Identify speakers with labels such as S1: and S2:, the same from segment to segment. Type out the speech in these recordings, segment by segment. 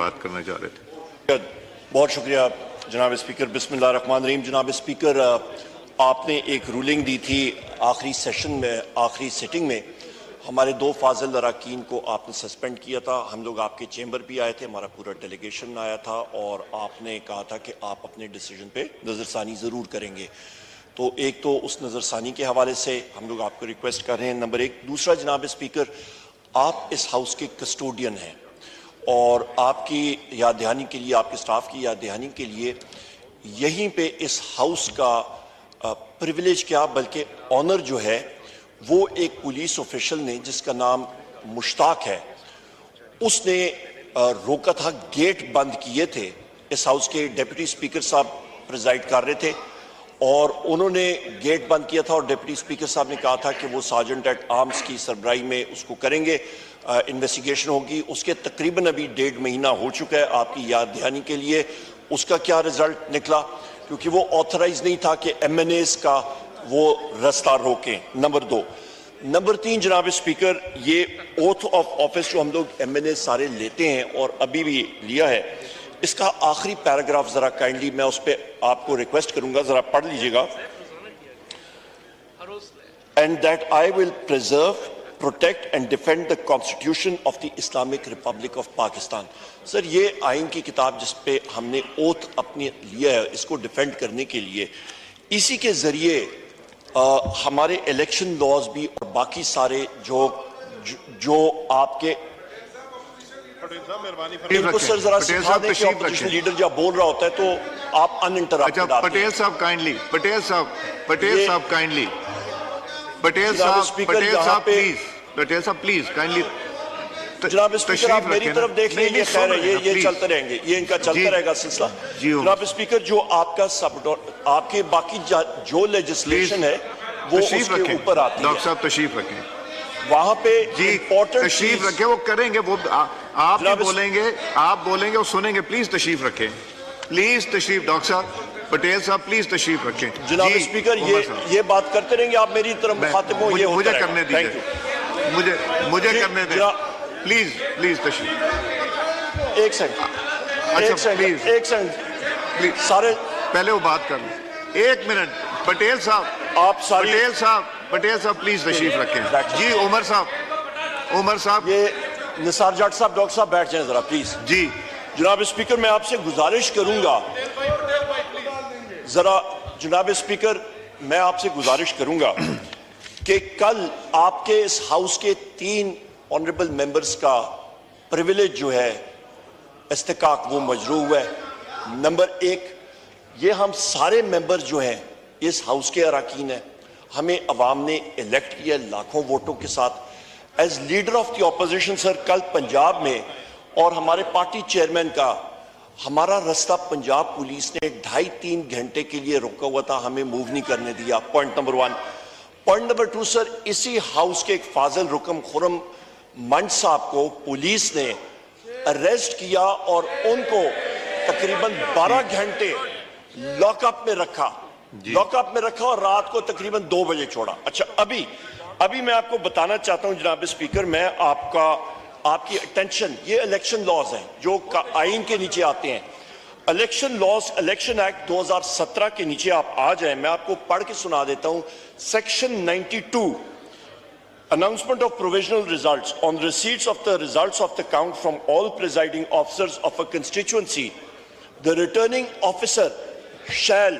S1: बात करना चाह रहे थे।
S2: बहुत शुक्रिया जनाब स्पीकर। बिस्मिल्लाहिर्रहमानिर्रहीम। जनाब स्पीकर, आपने एक रूलिंग दी थी आखिरी सेशन में, आखिरी सिटिंग में हमारे 2 फाजिल अरकान को आपने सस्पेंड किया था। हम लोग आपके चेंबर भी आए थे, हमारा पूरा डेलीगेशन आया था और आपने कहा था कि आप अपने डिसीजन पे नज़रसानी ज़रूर करेंगे। तो एक तो उस नज़रसानी के हवाले से हम लोग आपको रिक्वेस्ट कर रहे हैं, नंबर 1। दूसरा जनाब स्पीकर, आप इस हाउस के कस्टोडियन हैं और आपकी याद दहानी के लिए, आपके स्टाफ की याद दहानी के लिए यहीं पे इस हाउस का प्रिविलेज क्या बल्कि ऑनर जो है वो एक पुलिस ऑफिशियल ने जिसका नाम मुश्ताक है, उसने रोका था। गेट बंद किए थे। इस हाउस के डिप्टी स्पीकर साहब प्रिजाइड कर रहे थे और उन्होंने गेट बंद किया था और डिप्टी स्पीकर साहब ने कहा था कि वो सार्जेंट एट आर्म्स की सरबराही में उसको करेंगे, इन्वेस्टिगेशन होगी। उसके तकरीबन अभी 1.5 महीना हो चुका है। आपकी याद दहानी के लिए उसका क्या रिजल्ट निकला, क्योंकि वो ऑथराइज नहीं था कि MNAs का वो रास्ता रोकें। नंबर 2। नंबर 3 जनाब स्पीकर, ये ओथ ऑफ ऑफिस जो हम लोग MNAs सारे लेते हैं और अभी भी लिया है, इसका आखिरी पैराग्राफ जरा काइंडली मैं उस पर आपको रिक्वेस्ट करूंगा, जरा पढ़ लीजिएगा। And that I will preserve, protect and defend the constitution of the Islamic Republic of Pakistan. Sir, ये आइन की किताब जिस पे हमने ओथ अपने लिया है, इसको डिफेंड करने के लिए, इसी के जरिए हमारे इलेक्शन लॉज भी और बाकी सारे जो आपके इनको सर जरा सिखा दें कि ऑपोजिशन लीडर जब बोल रहा होता है तो आप अनइंटरप्टेड।
S1: अच्छा, पटेल साहब काइंडली, पटेल साहब काइंडली, पटेल साहब प्लीज काइंडली।
S2: जनाब स्पीकर, आप मेरी तरफ देख लीजिए। खैर है, ये चलते रहेंगे, ये इनका चलता रहेगा सिलसिला। जनाब स्पीकर, जो आपका आपके बाकी जो लेजिस्लेशन है वो उसके ऊपर आती है।
S1: डॉक्टर साहब तशरीफ रखें
S2: वहां पे इंपॉर्टेंट
S1: तशरीफ रखें, वो करेंगे, वो आप भी बोलेंगे, आप बोलेंगे और सुनेंगे। प्लीज तशरीफ रखें, प्लीज तशरीफ। डॉक्टर साहब, पटेल साहब प्लीज तशरीफ रखें।
S2: जनाब स्पीकर, ये बात करते रहेंगे, आप मेरी तरफ मुखातिब हो। ये
S1: मुझे करने दीजिए, मुझे करने दें प्लीज तशरीफ।
S2: एक सेकंड
S1: प्लीज सारे पहले वो बात कर लें। 1 मिनट। पटेल साहब,
S2: आप सारी
S1: पटेल साहब प्लीज तशरीफ रखें। जी उमर साहब,
S2: ये निसार जाट साहब, डॉक्टर साहब बैठ जाएं जरा प्लीज।
S1: जी
S2: जनाब स्पीकर, मैं आपसे गुजारिश करूंगा, जरा जनाब स्पीकर, मैं आपसे गुजारिश करूंगा कि कल आपके इस हाउस के 3 ऑनरेबल मेंबर्स का प्रिविलेज जो है इस्तिकाक वो मजरू हुआ है। नंबर 1, ये हम सारे मेंबर्स जो हैं इस हाउस के अरकान हैं, हमें अवाम ने इलेक्ट किया लाखों वोटों के साथ as leader of the opposition. Sir, कल पंजाब में और हमारे पार्टी चेयरमैन का हमारा रास्ता पंजाब पुलिस ने 2.5-3 घंटे के लिए रोका हुआ था, हमें मूव नहीं करने दिया। Point number 1। Point number 2 sir, इसी हाउस के एक फाजिल रुकम खुरम मंड साहब को पुलिस ने अरेस्ट किया और उनको तकरीबन 12 घंटे लॉकअप में रखा और रात को तकरीबन 2 बजे छोड़ा। अच्छा, अभी मैं आपको बताना चाहता हूं जनाब स्पीकर, मैं आपकी अटेंशन, ये इलेक्शन लॉज हैं जो आइन के नीचे आते हैं। इलेक्शन लॉज, इलेक्शन एक्ट 2017 के नीचे आप आ जाएं, मैं आपको पढ़ के सुना देता हूं। Section 92, announcement of provisional results on receipts of the results of the count from all presiding officers of a constituency, the returning officer shall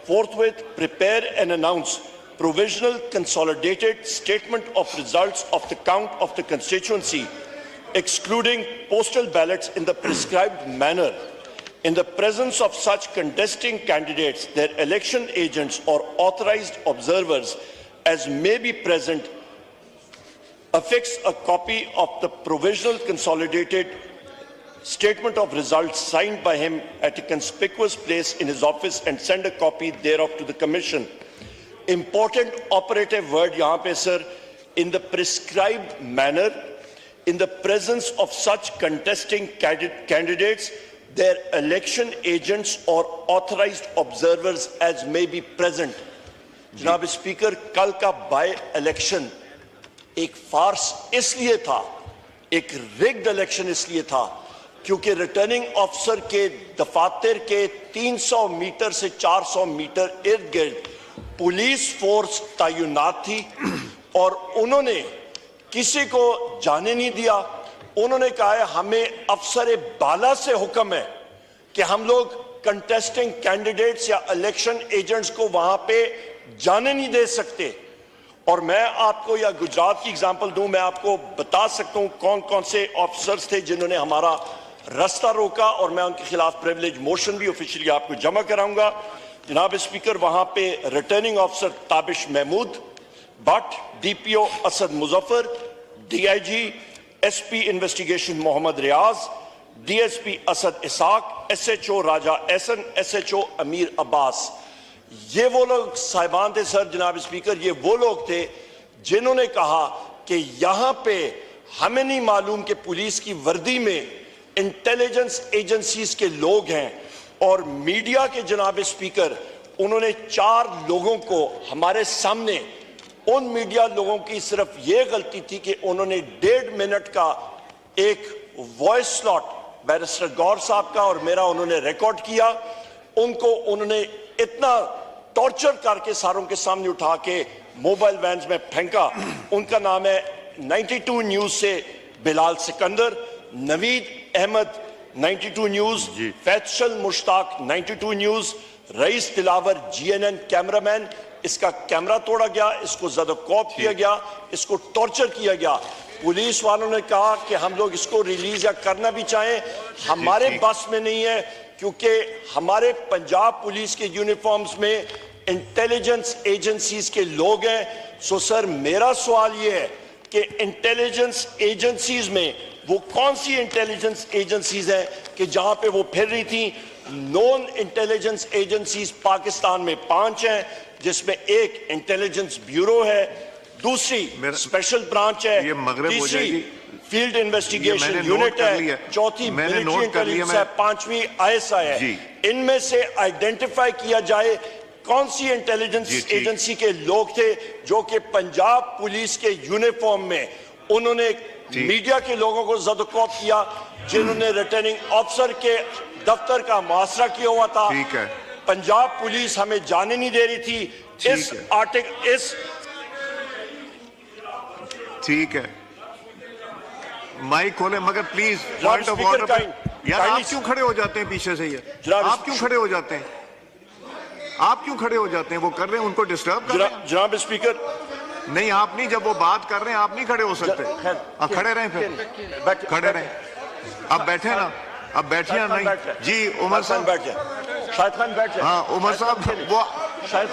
S2: forthwith prepare and announce provisional consolidated statement of results of the count of the constituency, excluding postal ballots, in the prescribed manner, in the presence of such contesting candidates, their election agents or authorized observers as may be present. Affix a copy of the provisional consolidated statement of results signed by him at a conspicuous place in his office and send a copy thereof to the commission. Important operative word yahan pe sir, in the prescribed manner, in the presence of such contesting candidates, their election agents or authorized observers as may be present. जनाब speaker, कल का by election एक फार्स इसलिए था, एक rigged election इसलिए था क्योंकि रिटर्निंग ऑफिसर के दफातर के 300 मीटर से 400 मीटर इर्द गिर्द पुलिस फोर्स तैनात थी और उन्होंने किसी को जाने नहीं दिया। उन्होंने कहा है हमें अफसर बाला से हुक्म है कि हम लोग कंटेस्टिंग कैंडिडेट्स या इलेक्शन एजेंट्स को वहां पे जाने नहीं दे सकते। और मैं आपको या गुजरात की एग्जांपल दूं, मैं आपको बता सकता हूं कौन कौन से ऑफिसर्स थे जिन्होंने हमारा रास्ता रोका और मैं उनके खिलाफ प्रिविलेज मोशन भी ऑफिशियली आपको जमा कराऊंगा। जनाब स्पीकर, वहां पे returning officer Tabish Mahmood Bhatt, DPO Asad Muzaffar, DIG SP investigation Mohammad Riaz, DSP Asad Isaq, SHO Raja Ehsan, SHO Amir Abbas, ये वो लोग साहिबान थे सर। जनाब स्पीकर, ये वो लोग थे जिन्होंने कहा कि यहां पे हमें नहीं मालूम कि पुलिस की वर्दी में इंटेलिजेंस एजेंसीज के लोग हैं और मीडिया के जनाब स्पीकर उन्होंने 4 लोगों को हमारे सामने, उन मीडिया लोगों की सिर्फ ये गलती थी कि उन्होंने 1.5 मिनट का एक वॉइस स्लॉट बैरिस्टर गौर साहब का और मेरा उन्होंने रिकॉर्ड किया। उनको उन्होंने इतना टॉर्चर करके सारों के सामने उठा के मोबाइल वैन्स में फेंका। उनका नाम है 92 न्यूज से Bilal Sikandar, Naveed Ahmad 92 news, Faisal Mushtaq 92 news, rice Dilawar GNN cameraman. इसका कैमरा तोड़ा गया, इसको ज्यादा कॉप किया गया, इसको टॉर्चर किया गया। पुलिस वालों ने कहा कि हम लोग इसको रिलीज या करना भी चाहें, हमारे बस में नहीं है, क्योंकि हमारे पंजाब पुलिस के यूनिफॉर्म्स में इंटेलिजेंस एजेंसीज के लोग हैं। सो सर, मेरा सवाल यह है कि इंटेलिजेंस एजेंसीज में वो कौन सी इंटेलिजेंस एजेंसीज हैं कि जहां पे वो फिर रही थी। नॉन इंटेलिजेंस एजेंसीज पाकिस्तान में 5 हैं, जिसमें एक इंटेलिजेंस ब्यूरो है, दूसरी स्पेशल ब्रांच है, तीसरी फील्ड इन्वेस्टिगेशन यूनिट है, चौथी मिलिट्री इंटेलिजेंस है, 5वीं आईएसआई है। इनमें से आइडेंटिफाई किया जाए कौन सी इंटेलिजेंस एजेंसी के लोग थे जो कि पंजाब पुलिस के यूनिफॉर्म में उन्होंने मीडिया के लोगों को ज़दकौफ किया, जिन्होंने रिटर्निंग ऑफिसर के दफ्तर का मुआसरा किया हुआ था। पंजाब पुलिस हमें जाने नहीं दे रही थी। इस आर्टिकल इस
S1: ठीक है, माइक खोले, मगर प्लीज पॉइंट ऑफ ऑर्डर। यार आप क्यों खड़े हो जाते हैं पीछे से? ये आप क्यों खड़े हो जाते हैं? आप क्यों खड़े हो जाते हैं? वो कर रहे हैं, उनको डिस्टर्ब कर रहे हैं।
S2: जनाब स्पीकर,
S1: नहीं आप नहीं, जब वो बात कर रहे हैं आप नहीं खड़े हो सकते। आप खड़े रहें, फिर खड़े रहें। अब बैठे ना, अब बैठिए ना। नहीं जी, उमर साहब बैठ जाए, शाहिद खान बैठ जाए। हाँ उमर साहब, वो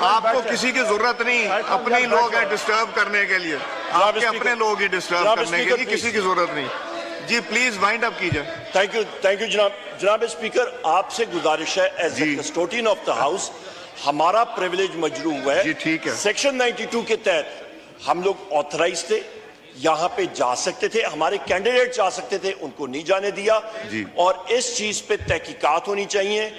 S1: आपको किसी की जरूरत नहीं, अपने ही लोग हैं डिस्टर्ब करने के लिए, आपके अपने लोग ही डिस्टर्ब करने के लिए, किसी की जरूरत नहीं। जी प्लीज वाइंड अप कीजिए।
S2: थैंक यू जनाब स्पीकर, आपसे गुजारिश है as a custodian of the house, हमारा प्रिविलेज मजरू हुआ है।
S1: ठीक है।
S2: सेक्शन 92 के तहत हम लोग ऑथराइज थे, यहां पे जा सकते थे, हमारे कैंडिडेट जा सकते थे, उनको नहीं जाने दिया। और इस चीज पे तहकीकात होनी चाहिए।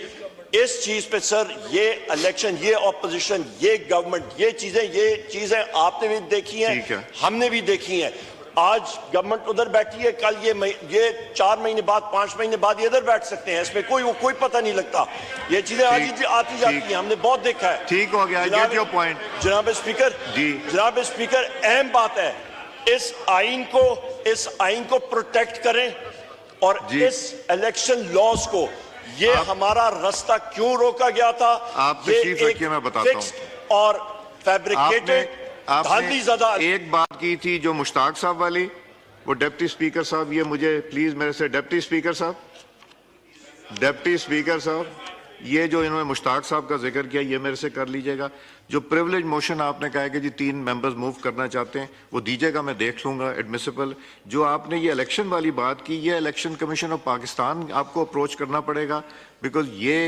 S2: इस चीज पे सर, ये इलेक्शन, ये ऑपोजिशन, ये गवर्नमेंट, ये चीजें आपने भी देखी हैं, हमने भी देखी हैं। आज गवर्नमेंट उधर बैठी है, कल ये 4 महीने बाद, 5 महीने बाद ये इधर बैठ सकते हैं, इसमें कोई पता नहीं लगता। ये चीजें आती जाती हैं, हमने बहुत देखा है।
S1: ठीक हो गया, गेट योर पॉइंट।
S2: जनाब स्पीकर, अहम बात है, इस आइन को प्रोटेक्ट करें और इस इलेक्शन लॉज को, ये हमारा रास्ता क्यों रोका गया था,
S1: आप तशरीफ रखिए, मैं बताता हूं।
S2: और फैब्रिकेटेड,
S1: आपने एक बात की थी जो मुश्ताक साहब वाली, वो डिप्टी स्पीकर साहब, ये मुझे प्लीज मेरे से डिप्टी स्पीकर साहब, ये जो इन्होंने मुश्ताक साहब का जिक्र किया, ये मेरे से कर लीजिएगा। जो प्रिविलेज मोशन आपने कहा कि जी 3 मेंबर्स मूव करना चाहते हैं, वो दीजिएगा, मैं देख लूंगा एडमिसिबल। जो आपने ये इलेक्शन वाली बात की, ये इलेक्शन कमीशन ऑफ पाकिस्तान आपको अप्रोच करना पड़ेगा, बिकॉज ये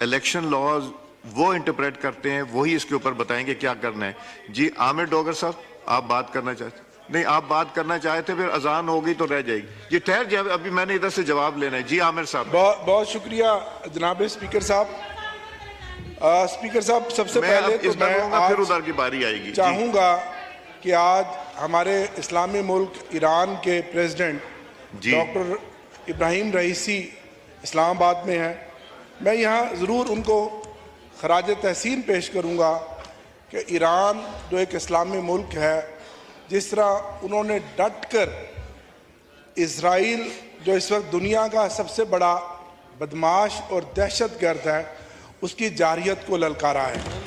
S1: इलेक्शन लॉज वो इंटरप्रेट करते हैं, वही इसके ऊपर बताएंगे क्या करना है। जी आमिर डोगर साहब, आप बात करना चाहते? नहीं, आप बात करना चाहे थे, फिर अजान होगी तो रह जाएगी। जी ठहर जाए, अभी मैंने इधर से जवाब लेना है। जी आमिर साहब।
S3: बहुत शुक्रिया जनाब स्पीकर साहब। स्पीकर साहब, सबसे पहले तो मैं
S1: फिर उधर की बारी आएगी,
S3: चाहूंगा कि आज हमारे इस्लामी मुल्क ईरान के प्रेसिडेंट डॉक्टर इब्राहिम रईसी इस्लामाबाद में हैं। मैं यहाँ ज़रूर उनको खराज तहसीन पेश करूँगा कि ईरान जो एक इस्लामी मुल्क है, जिस तरह उन्होंने डट कर इज़राइल जो इस वक्त दुनिया का सबसे बड़ा बदमाश और दहशतगर्द है, उसकी जारहियत को ललकारा है।